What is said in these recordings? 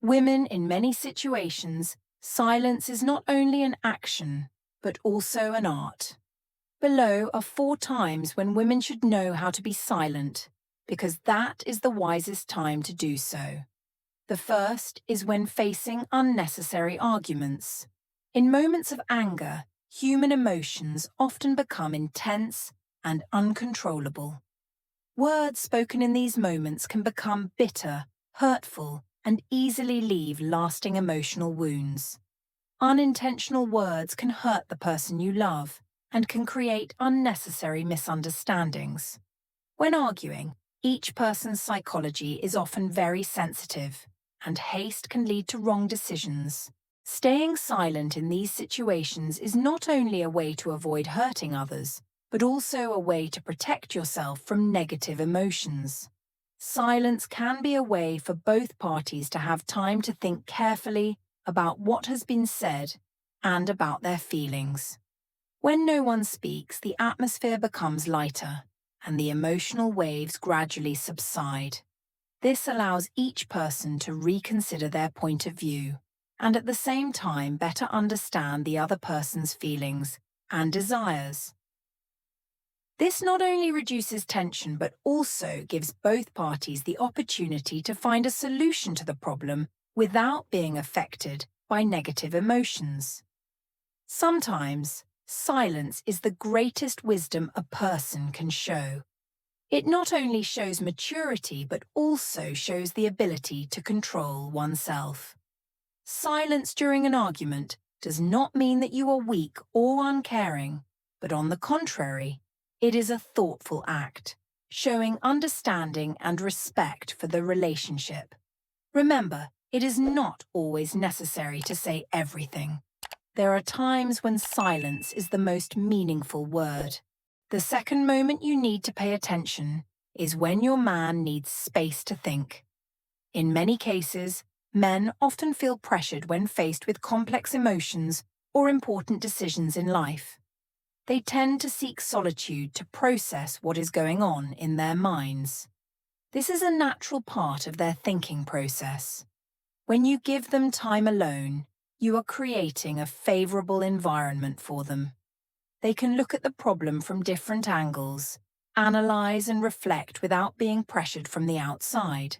Women, in many situations, silence is not only an action, but also an art. Below are 4 times when women should know how to be silent, because that is the wisest time to do so. The first is when facing unnecessary arguments. In moments of anger, human emotions often become intense and uncontrollable. Words spoken in these moments can become bitter, hurtful, and easily leave lasting emotional wounds. Unintentional words can hurt the person you love and can create unnecessary misunderstandings. When arguing, each person's psychology is often very sensitive, and haste can lead to wrong decisions. Staying silent in these situations is not only a way to avoid hurting others, but also a way to protect yourself from negative emotions. Silence can be a way for both parties to have time to think carefully about what has been said and about their feelings. When no one speaks, the atmosphere becomes lighter, and the emotional waves gradually subside. This allows each person to reconsider their point of view, and at the same time better understand the other person's feelings and desires. This not only reduces tension but also gives both parties the opportunity to find a solution to the problem without being affected by negative emotions. Sometimes, silence is the greatest wisdom a person can show. It not only shows maturity but also shows the ability to control oneself. Silence during an argument does not mean that you are weak or uncaring, but on the contrary, it is a thoughtful act, showing understanding and respect for the relationship. Remember, it is not always necessary to say everything. There are times when silence is the most meaningful word. The second moment you need to pay attention is when your man needs space to think. In many cases, men often feel pressured when faced with complex emotions or important decisions in life. They tend to seek solitude to process what is going on in their minds. This is a natural part of their thinking process. When you give them time alone, you are creating a favorable environment for them. They can look at the problem from different angles, analyze and reflect without being pressured from the outside.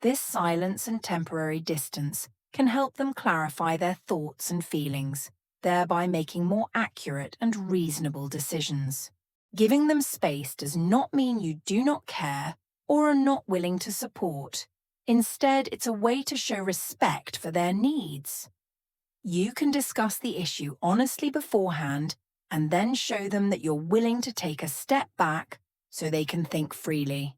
This silence and temporary distance can help them clarify their thoughts and feelings, thereby making more accurate and reasonable decisions. Giving them space does not mean you do not care or are not willing to support. Instead, it's a way to show respect for their needs. You can discuss the issue honestly beforehand and then show them that you're willing to take a step back so they can think freely.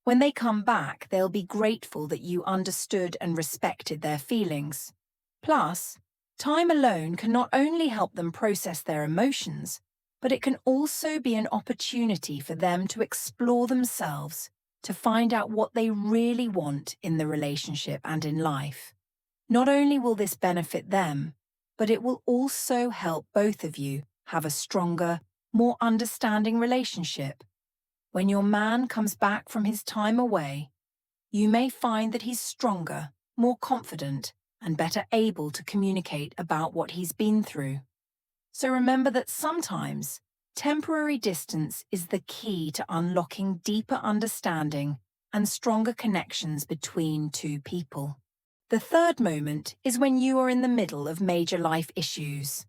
When they come back, they'll be grateful that you understood and respected their feelings. Plus, time alone can not only help them process their emotions, but it can also be an opportunity for them to explore themselves, to find out what they really want in the relationship and in life. Not only will this benefit them, but it will also help both of you have a stronger, more understanding relationship. When your man comes back from his time away, you may find that he's stronger, more confident, and better able to communicate about what he's been through. So remember that sometimes temporary distance is the key to unlocking deeper understanding and stronger connections between two people. The third moment is when you are in the middle of major life issues.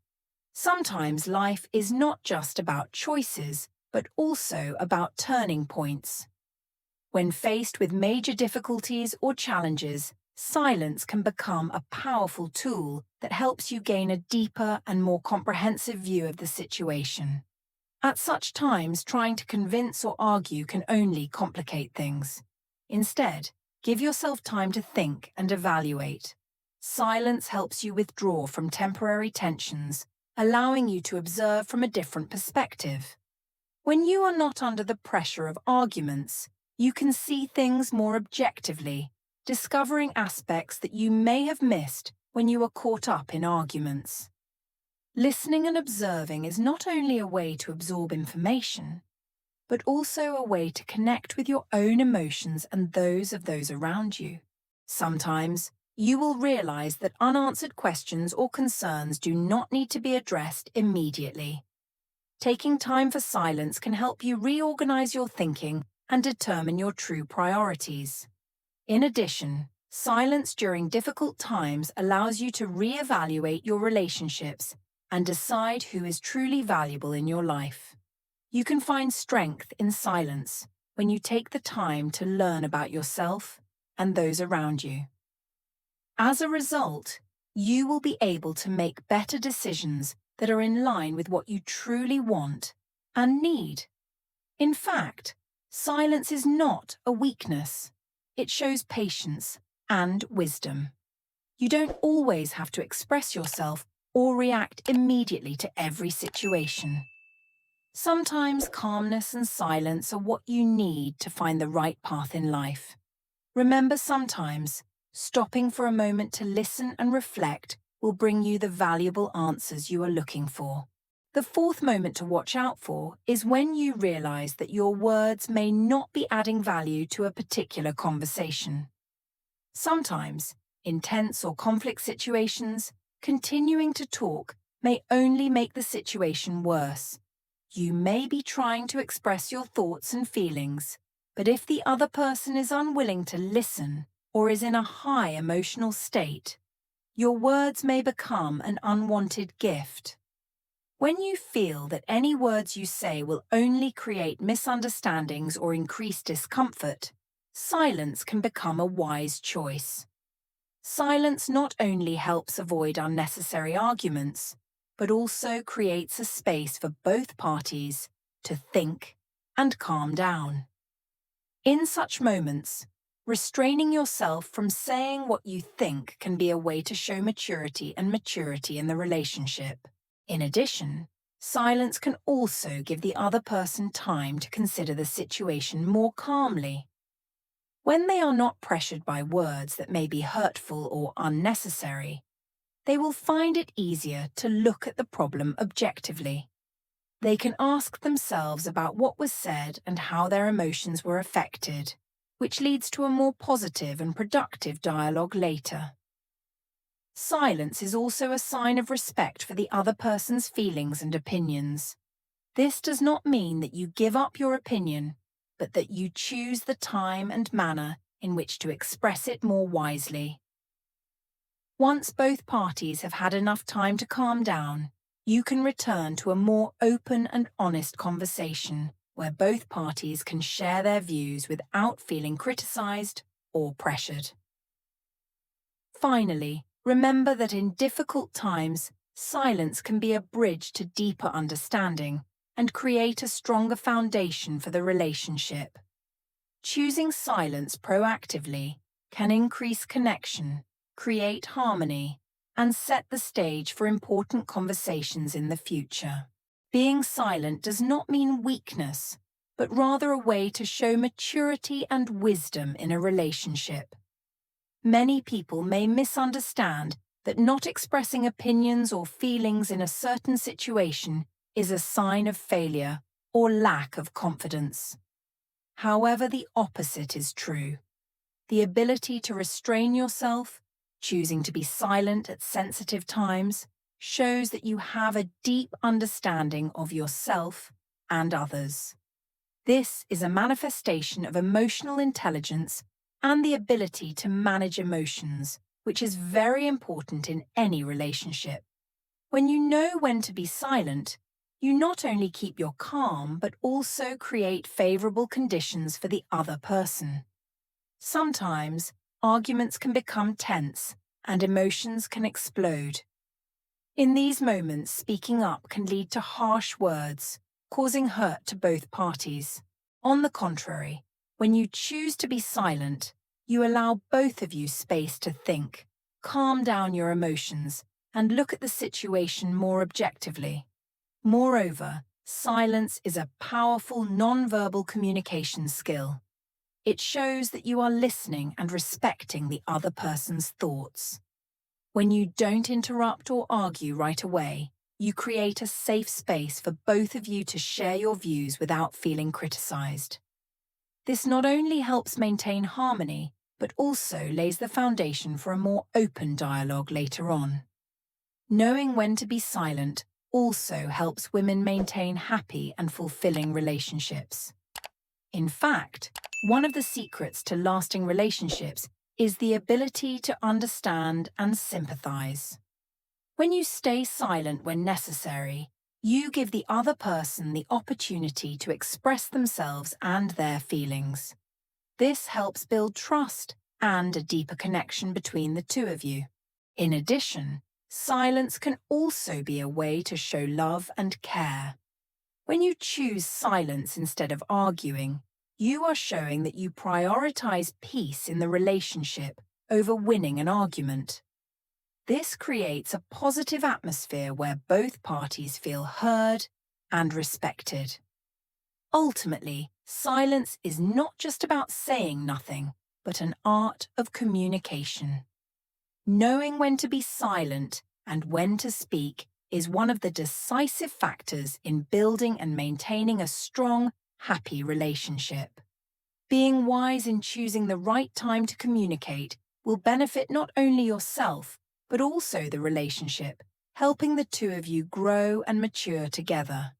Sometimes life is not just about choices, but also about turning points. When faced with major difficulties or challenges, silence can become a powerful tool that helps you gain a deeper and more comprehensive view of the situation. At such times, trying to convince or argue can only complicate things. Instead, give yourself time to think and evaluate. Silence helps you withdraw from temporary tensions, allowing you to observe from a different perspective. When you are not under the pressure of arguments, you can see things more objectively, discovering aspects that you may have missed when you were caught up in arguments. Listening and observing is not only a way to absorb information, but also a way to connect with your own emotions and those of those around you. Sometimes, you will realize that unanswered questions or concerns do not need to be addressed immediately. Taking time for silence can help you reorganize your thinking and determine your true priorities. In addition, silence during difficult times allows you to reevaluate your relationships and decide who is truly valuable in your life. You can find strength in silence when you take the time to learn about yourself and those around you. As a result, you will be able to make better decisions that are in line with what you truly want and need. In fact, silence is not a weakness. It shows patience and wisdom. You don't always have to express yourself or react immediately to every situation. Sometimes calmness and silence are what you need to find the right path in life. Remember, sometimes stopping for a moment to listen and reflect will bring you the valuable answers you are looking for. The fourth moment to watch out for is when you realize that your words may not be adding value to a particular conversation. Sometimes, in tense or conflict situations, continuing to talk may only make the situation worse. You may be trying to express your thoughts and feelings, but if the other person is unwilling to listen or is in a high emotional state, your words may become an unwanted gift. When you feel that any words you say will only create misunderstandings or increase discomfort, silence can become a wise choice. Silence not only helps avoid unnecessary arguments, but also creates a space for both parties to think and calm down. In such moments, restraining yourself from saying what you think can be a way to show maturity in the relationship. In addition, silence can also give the other person time to consider the situation more calmly. When they are not pressured by words that may be hurtful or unnecessary, they will find it easier to look at the problem objectively. They can ask themselves about what was said and how their emotions were affected, which leads to a more positive and productive dialogue later. Silence is also a sign of respect for the other person's feelings and opinions. This does not mean that you give up your opinion, but that you choose the time and manner in which to express it more wisely. Once both parties have had enough time to calm down, you can return to a more open and honest conversation where both parties can share their views without feeling criticized or pressured. Finally, remember that in difficult times, silence can be a bridge to deeper understanding and create a stronger foundation for the relationship. Choosing silence proactively can increase connection, create harmony, and set the stage for important conversations in the future. Being silent does not mean weakness, but rather a way to show maturity and wisdom in a relationship. Many people may misunderstand that not expressing opinions or feelings in a certain situation is a sign of failure or lack of confidence. However, the opposite is true. The ability to restrain yourself, choosing to be silent at sensitive times, shows that you have a deep understanding of yourself and others. This is a manifestation of emotional intelligence and the ability to manage emotions, which is very important in any relationship. When you know when to be silent, you not only keep your calm, but also create favorable conditions for the other person. Sometimes, arguments can become tense and emotions can explode. In these moments, speaking up can lead to harsh words, causing hurt to both parties. On the contrary, when you choose to be silent, you allow both of you space to think, calm down your emotions, and look at the situation more objectively. Moreover, silence is a powerful non-verbal communication skill. It shows that you are listening and respecting the other person's thoughts. When you don't interrupt or argue right away, you create a safe space for both of you to share your views without feeling criticized. This not only helps maintain harmony, but also lays the foundation for a more open dialogue later on. Knowing when to be silent also helps women maintain happy and fulfilling relationships. In fact, one of the secrets to lasting relationships is the ability to understand and sympathize. When you stay silent when necessary, you give the other person the opportunity to express themselves and their feelings. This helps build trust and a deeper connection between the two of you. In addition, silence can also be a way to show love and care. When you choose silence instead of arguing, you are showing that you prioritize peace in the relationship over winning an argument. This creates a positive atmosphere where both parties feel heard and respected. Ultimately, silence is not just about saying nothing, but an art of communication. Knowing when to be silent and when to speak is one of the decisive factors in building and maintaining a strong, happy relationship. Being wise in choosing the right time to communicate will benefit not only yourself, but also the relationship, helping the two of you grow and mature together.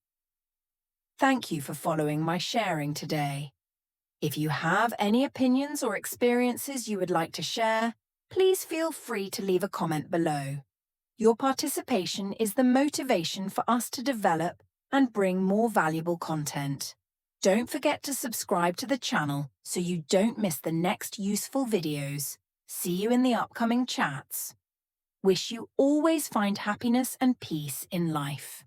Thank you for following my sharing today. If you have any opinions or experiences you would like to share, please feel free to leave a comment below. Your participation is the motivation for us to develop and bring more valuable content. Don't forget to subscribe to the channel so you don't miss the next useful videos. See you in the upcoming chats. Wish you always find happiness and peace in life.